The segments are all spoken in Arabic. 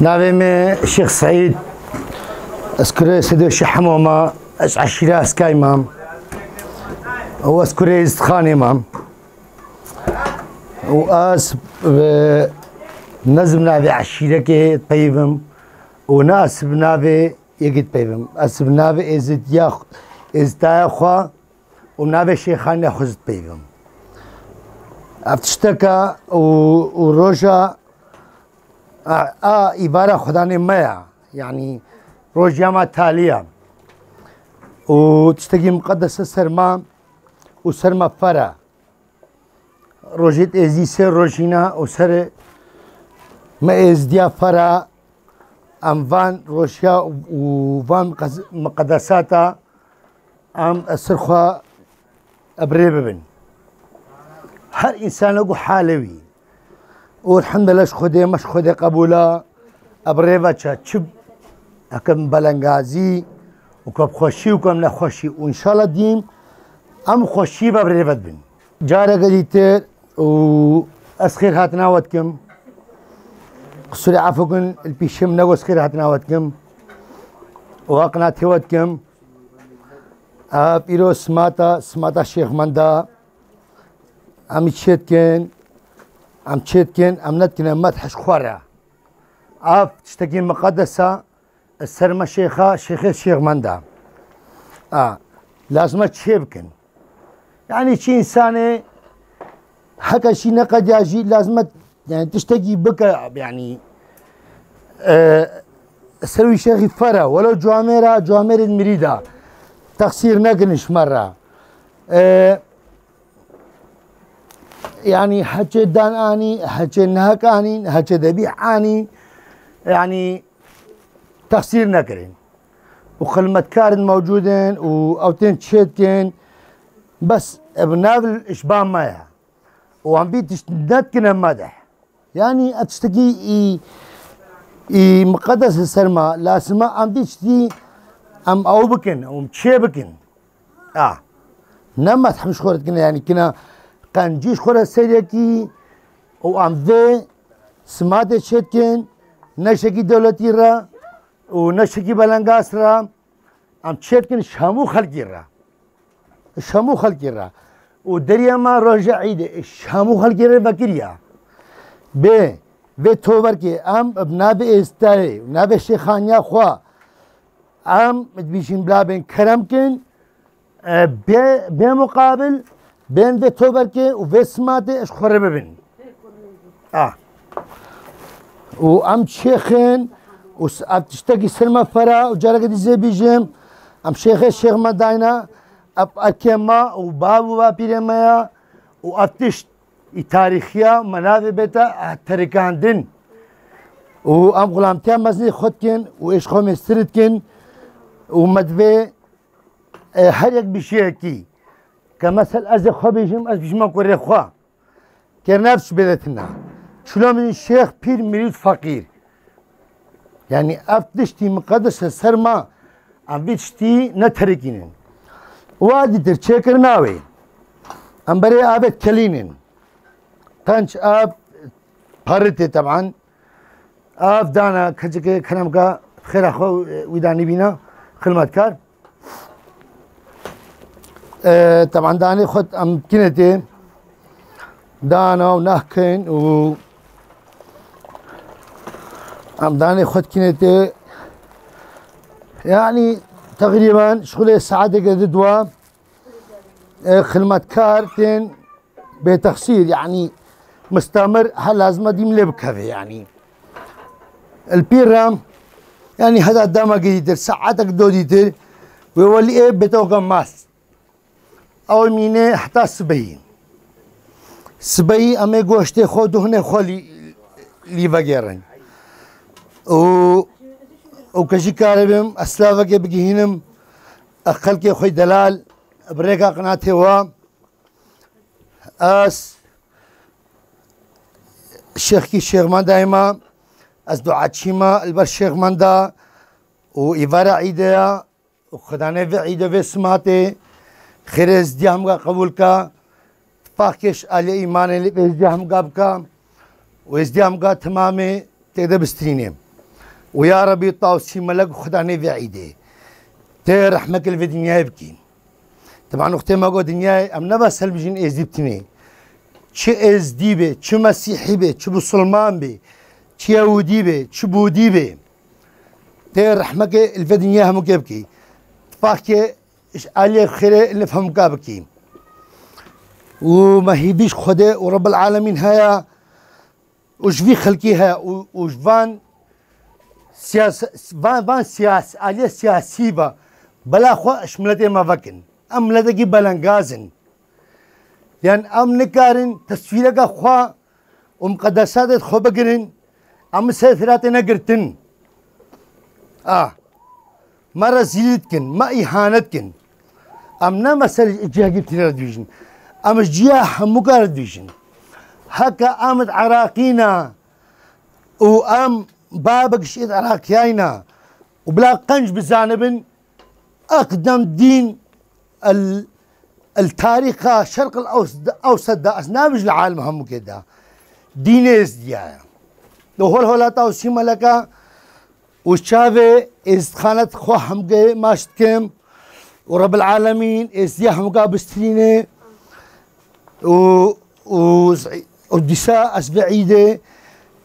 ناوي من الشيخ سعيد اسكري سيدو شحموما عشيرة اسكاي مام واسكري استخاني مام واس نزم ناوي عشيرة كي تبيفم وناس بناوي يجي تبيفم اس بناوي ازدايا خوا وناوي شيخان ياخذ تبيفم افتشتكى وروجا عبارة خداني مايا يعني روجياما تالية وتشتكي مقدسة سرما وسرما فرا روجيت ازي سر روجينا وسر ما ازديا فرا ام فان روشيا وفان مقدساتا ام السرخوا ابريببن هر انسان له حالوي والحمد لله خدي مش خدي قبولا ابريبا تشب اكم بلنغازي وكب خوشي وكم لا خوشي وان شاء الله ديم ام خوشي بابريبا بن جارة قديتر و اسخير هاتنا ودكم قصري عفوكن البيشم نغو اسخير هاتنا ودكم واقنا تودكم بيرو سماتا شيخ مندا ام تشتكن ام نتكن مدحش خورا تشتكي مقدسة السرمة شيخة الشيخ مندا لازم تشيبكن يعني شي انساني حكى شي نقد يجي لازم يعني تشتكي بك يعني سروي شيخي فرا ولو جوامير المريدة تقصير نقنش مرة يعني حكي دان اني حكي نهك اني حكي ذبيح اني يعني تقصير نكرين وخلمة كارن موجودين واوتين تشيتكين بس بنابل اشباه مايا وعم بيت نتكن مدح يعني اتشتكي مقدس السرما لا سما عم بيشتي ام اوبكن او متشيبكن نمت مش خورتكن يعني كنا كان جيش خورة سيريكي وعم ذي سمات تشتكن نشكي دولتي را ونشكي بلنغاس را عم تشتكن شامو خلقي را ودريا ما رجع عيد شامو خلقي را بكريا بي توبر كي ام بنابي استاي بنابي شيخانيا خوا ام بيشين بلا بين كرمكن بمقابل بين في توبركي وفي سماتي اش خرب بن وام شيخين وتشتكي سلمى فرا وجارك دي زي بيجم ام الشيخ مداينا اب اكيما وبابو بيرمايا وافتش تاريخيا منافع بيتا تركان دين وام غلامتيا مزني خدكن وايش خو مستردكن ومدبي هر يك بشيكي كمثل از خو بيجم كوري خوا كنفس بدتنا شلون من الشيخ بير مريد فقير يعني افتشتي مقدس السرما عم بيشتي نتركينن وادي ترشكر ناوي امبري ابت كلينن تنش اب بارتي طبعا اب دانا كجك خنمكا خير اخو ويداني بينا خدمتكار طبعا داني خد ام كنتي دانا ونحكين و ام داني خد كنتي يعني تقريبا شغله ساعات قد دوا خدمتكار تين بتخسير يعني مستمر هاللازمة دي ملبكها يعني البيرام يعني هذا داما قديتر ساعتك دوديتر ويولي ايه بتوقع ماس او مينه حتى سبي امي گوشت خود هنه خولي لي وگرن او كشي كاربم اسلاوه كي بگهينم اقل كي خوي دلال بريكا قناته وا اس الشيخ ماندا اما از دعاء شيما البر الشيخ ماندا وإبارة عيدة وخدانه في عيدة في سماته خير ازديهم قبول کا فاكش على ايمان اللي ازديهم قابكا وازديهم قا تمامي تقدر بسترينه ويا ربي طاوسي ملك خدا نبي عيدي تير رحمك في الدنيا يبكي. طبعا اختي ما قلت دنيا ام نبس هل بيجين ازدبتني چه ازدی به چه مسیحی به چه مسلمان به چه یهودی به چه بودی به تير رحمك في الدنيا هم يبكي فاكي علي خير اللي فهم كابكي وما هي بيش خده ورب العالمين هيا وش في خلقيها وش فان سياس عليه سياسي با بلا خو اشملته ما فكن املتك بلنغازن يعني ام نكارن تصويرك خوا ومقدسات خو بقرن ام سيثرات نقرتن ما رزيلتكن ما إهانتكن أمنا مسألة جهة جبتنا دويجن أم جهة مقارنة دويجن هكا أمد عراقينا وأم بابك شيء عراقينا وبلا قنج بزانب أقدم دين التاريخ الشرق الأوسط ده أسنابج العالم هم كده دين ازدياء لو هولا توسيم لك وشافي استخانت خو همجي ماشتكم ورب العالمين ازديا همجا بسترينه و ودساء اسبعيده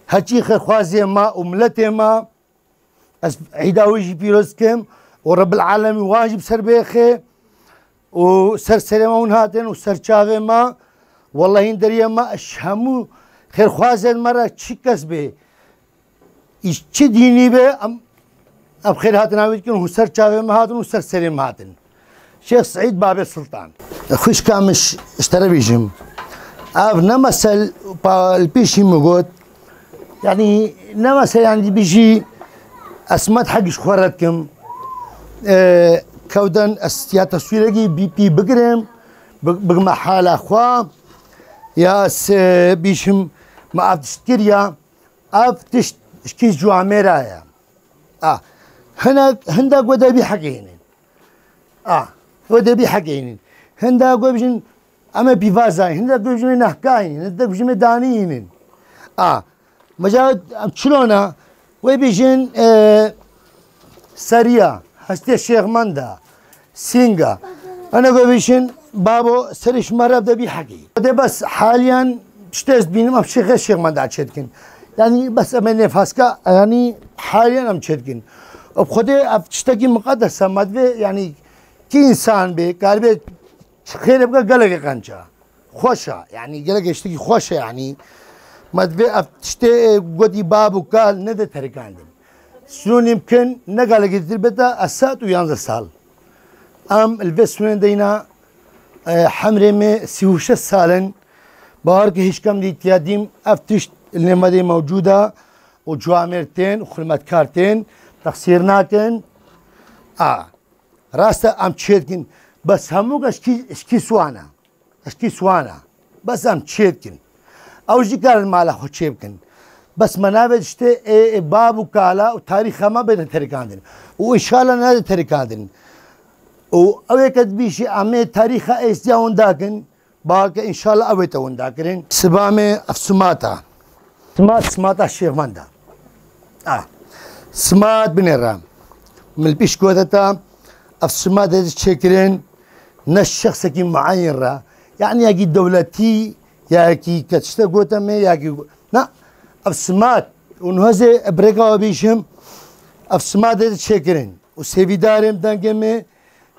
هاتشي خير خوازي ما وملتي ما عيداويجي بيروزكم ورب العالمين واجب سربيخي وسر سليمان هاتن وسر شافي ما والله دريا ما اشهمو خير خوازي المرة تشي كسبه چه دینی به اب خیر هاتن آوید کن حسر چاوه مهاتن وسر سریم مهاتن شیخ سعید باب السلطان خوش کامش اشترى بيجم اب نمثل البيشي مقود يعني نمثل يعني بيجي اسمات حقش خوردكم كودن استيا تصويري بي بقرم بقما حال اخوا يا بيشم ما افتشتريا افتشت اشكيز جو عميرايا هندا قودا بي حقينين قودا بي حقينين هندا قودا بيجن اما بيفازاين هندا قودا بيجن نحكاين هندا بيجن دانيين مجاود شلونا ويبيجن سريا هستي الشيخ مندا سينغا انا قودا بيجن بابو سريش مراب دا بي حقي بس حاليا تشتاز بينما الشيخ مندا تشتكن يعني بس أماني فاسكا يعني حاليا أم تشتكين وبخده أفتشتكي مقدسة مدبي يعني كي إنسان بي قالبي خير يبقى قلق قنجة خوشة يعني قلق يشتكي خوشة يعني مدبي أفتشتي قدي باب وقال ندى تركاندن سنون يمكن نقال قدر بدا أسات ويانزا سال الفسوين دينا حمرمي سيوشة سالن بارك هشكم دي تياديم أفتشت النماذج موجودة وجوامرتين وخدمتكارتين تقصيرناكن راستا ام تشيتكن بس هموك اشكي سوانا بس ام تشيتكن او جيكار المالا خو تشيبكن بس منابد اشتي باب وكالا وتاريخ ما بين تركاندن وان شاء الله نادي تركاندن او اويكد بيشي امي تاريخ ايسيا ونداكن باك ان شاء الله اويتا ونداكرين سبامي افسماتا سمات الشيخ مندا سمات بن الرام من البيش كوتتا السمات هذه تشكرين نش شخص كي معين را يعني ياكي دولتي ياكي كتشتا كوتا مي ياكي لا السمات ونهزي بريكا وبيشم السمات هذه تشكرين وسيفي دارم دانجمي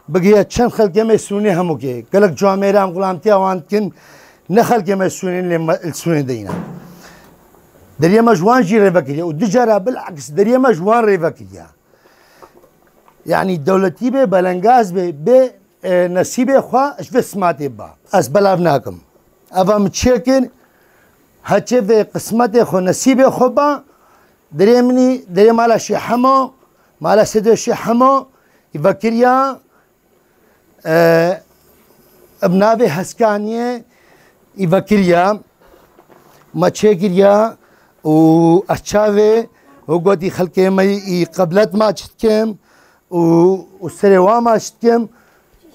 بقيا تشن خلق ما يسوني هموكي قالك جواميرام غلامتي وانتكن نخلق ما يسوني السوني دينا دريا مجوان جي ريفاكيا ودجارة بالعكس دريا مجوان ريفاكيا يعني دولتي بي بلنغاز بي نصيبي خوا اش في سماتي با اسبلافناكم افا متشكن هاتشي في قسمتي خو نصيبي خو با دريا مني دريا مالا شي حمو مالا سيدو شي حمو يفكريا ابنابي هسكانيه يفكريا ما تشكريا وأشافي وقدي خلكي مي قبلت ما شتكم والسروا ما شتكم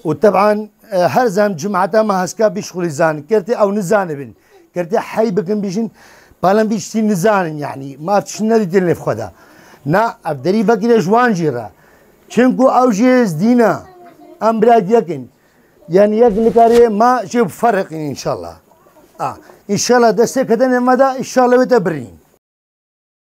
وطبعا هرزم جمعة ما هسكا بيشغل زان كرتي أو نزانبن كرتي حي بكن بيشن بالن بيشتي نزانن يعني ما فتش ندي في خدا نا افدري فكر جوان جيرا چنكو او جيز دينا ام براد يكن يعني يكن كاري ما شوف فرق ان شاء الله ان شاء الله دستك هذا مدى ان شاء الله بتبرين